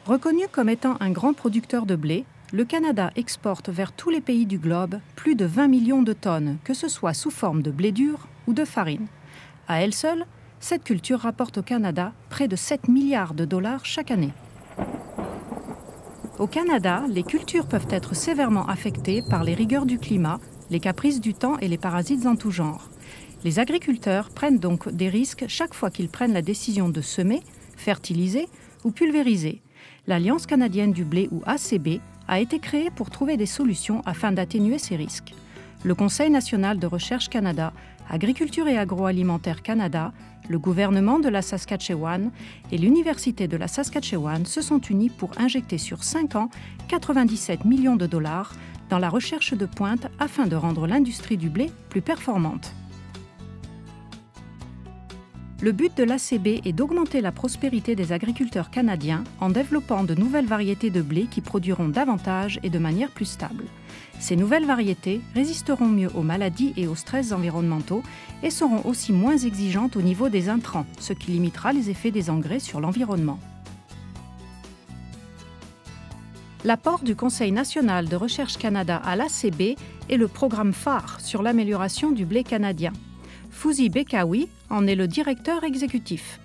Reconnu comme étant un grand producteur de blé, le Canada exporte vers tous les pays du globe plus de 20 millions de tonnes, que ce soit sous forme de blé dur ou de farine. À elle seule, cette culture rapporte au Canada près de 7 milliards de dollars chaque année. Au Canada, les cultures peuvent être sévèrement affectées par les rigueurs du climat, les caprices du temps et les parasites en tout genre. Les agriculteurs prennent donc des risques chaque fois qu'ils prennent la décision de semer, fertiliser ou pulvériser. L'Alliance canadienne du blé ou ACB a été créée pour trouver des solutions afin d'atténuer ces risques. Le Conseil national de recherche Canada, Agriculture et agroalimentaire Canada, le gouvernement de la Saskatchewan et l'Université de la Saskatchewan se sont unis pour injecter sur 5 ans 97 millions de dollars dans la recherche de pointe afin de rendre l'industrie du blé plus performante. Le but de l'ACB est d'augmenter la prospérité des agriculteurs canadiens en développant de nouvelles variétés de blé qui produiront davantage et de manière plus stable. Ces nouvelles variétés résisteront mieux aux maladies et aux stress environnementaux et seront aussi moins exigeantes au niveau des intrants, ce qui limitera les effets des engrais sur l'environnement. L'apport du Conseil national de recherche Canada à l'ACB est le programme phare sur l'amélioration du blé canadien. Fouzi Bekaoui en est le directeur exécutif.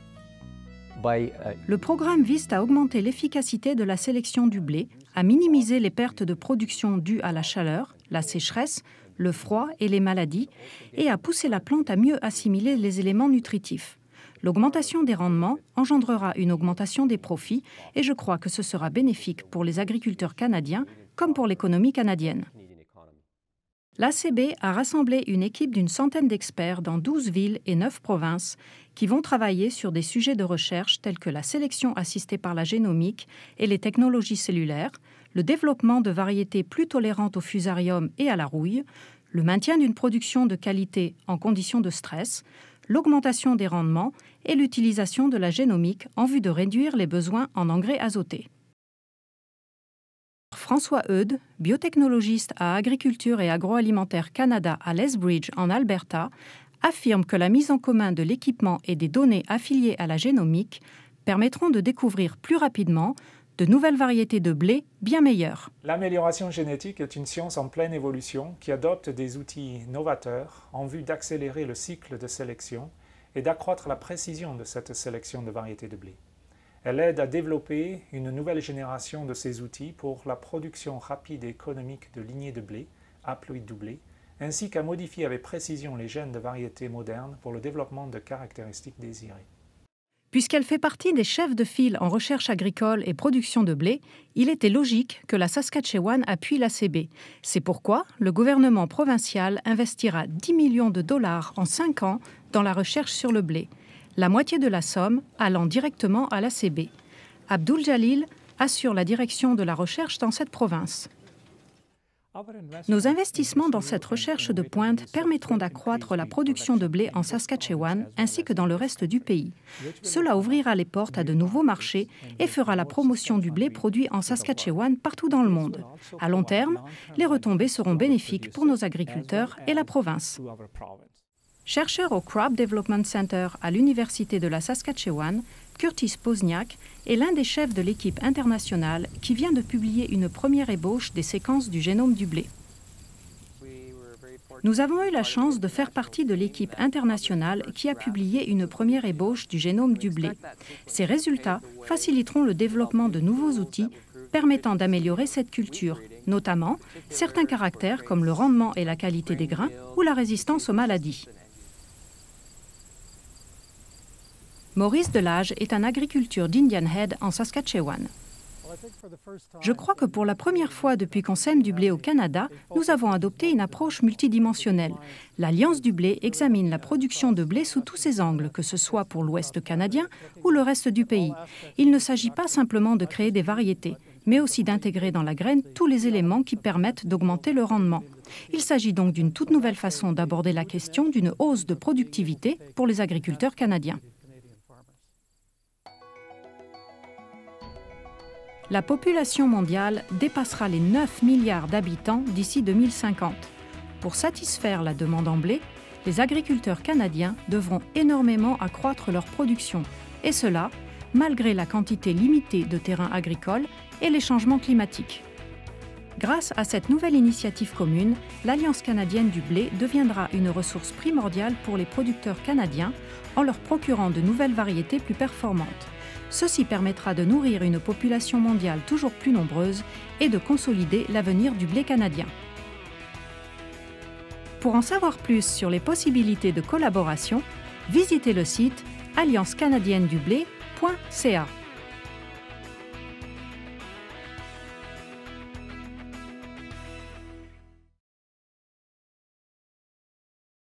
Le programme vise à augmenter l'efficacité de la sélection du blé, à minimiser les pertes de production dues à la chaleur, la sécheresse, le froid et les maladies, et à pousser la plante à mieux assimiler les éléments nutritifs. L'augmentation des rendements engendrera une augmentation des profits et je crois que ce sera bénéfique pour les agriculteurs canadiens comme pour l'économie canadienne. L'ACB a rassemblé une équipe d'une centaine d'experts dans 12 villes et 9 provinces qui vont travailler sur des sujets de recherche tels que la sélection assistée par la génomique et les technologies cellulaires, le développement de variétés plus tolérantes au fusarium et à la rouille, le maintien d'une production de qualité en conditions de stress, l'augmentation des rendements et l'utilisation de la génomique en vue de réduire les besoins en engrais azotés. François Eudes, biotechnologiste à Agriculture et agroalimentaire Canada à Lethbridge en Alberta, affirme que la mise en commun de l'équipement et des données affiliées à la génomique permettront de découvrir plus rapidement de nouvelles variétés de blé bien meilleures. L'amélioration génétique est une science en pleine évolution qui adopte des outils novateurs en vue d'accélérer le cycle de sélection et d'accroître la précision de cette sélection de variétés de blé. Elle aide à développer une nouvelle génération de ces outils pour la production rapide et économique de lignées de blé, haploïdes doublées, ainsi qu'à modifier avec précision les gènes de variétés modernes pour le développement de caractéristiques désirées. Puisqu'elle fait partie des chefs de file en recherche agricole et production de blé, il était logique que la Saskatchewan appuie l'ACB. C'est pourquoi le gouvernement provincial investira 10 millions de dollars en 5 ans dans la recherche sur le blé, la moitié de la somme allant directement à l'ACB. Abdul Jalil assure la direction de la recherche dans cette province. Nos investissements dans cette recherche de pointe permettront d'accroître la production de blé en Saskatchewan ainsi que dans le reste du pays. Cela ouvrira les portes à de nouveaux marchés et fera la promotion du blé produit en Saskatchewan partout dans le monde. À long terme, les retombées seront bénéfiques pour nos agriculteurs et la province. Chercheur au Crop Development Center à l'Université de la Saskatchewan, Curtis Pozniak est l'un des chefs de l'équipe internationale qui vient de publier une première ébauche des séquences du génome du blé. Nous avons eu la chance de faire partie de l'équipe internationale qui a publié une première ébauche du génome du blé. Ces résultats faciliteront le développement de nouveaux outils permettant d'améliorer cette culture, notamment certains caractères comme le rendement et la qualité des grains ou la résistance aux maladies. Maurice Delage est un agriculteur d'Indian Head en Saskatchewan. Je crois que pour la première fois depuis qu'on sème du blé au Canada, nous avons adopté une approche multidimensionnelle. L'Alliance du blé examine la production de blé sous tous ses angles, que ce soit pour l'Ouest canadien ou le reste du pays. Il ne s'agit pas simplement de créer des variétés, mais aussi d'intégrer dans la graine tous les éléments qui permettent d'augmenter le rendement. Il s'agit donc d'une toute nouvelle façon d'aborder la question d'une hausse de productivité pour les agriculteurs canadiens. La population mondiale dépassera les 9 milliards d'habitants d'ici 2050. Pour satisfaire la demande en blé, les agriculteurs canadiens devront énormément accroître leur production, et cela malgré la quantité limitée de terrains agricoles et les changements climatiques. Grâce à cette nouvelle initiative commune, l'Alliance canadienne du blé deviendra une ressource primordiale pour les producteurs canadiens en leur procurant de nouvelles variétés plus performantes. Ceci permettra de nourrir une population mondiale toujours plus nombreuse et de consolider l'avenir du blé canadien. Pour en savoir plus sur les possibilités de collaboration, visitez le site alliancecanadiennedublé.ca.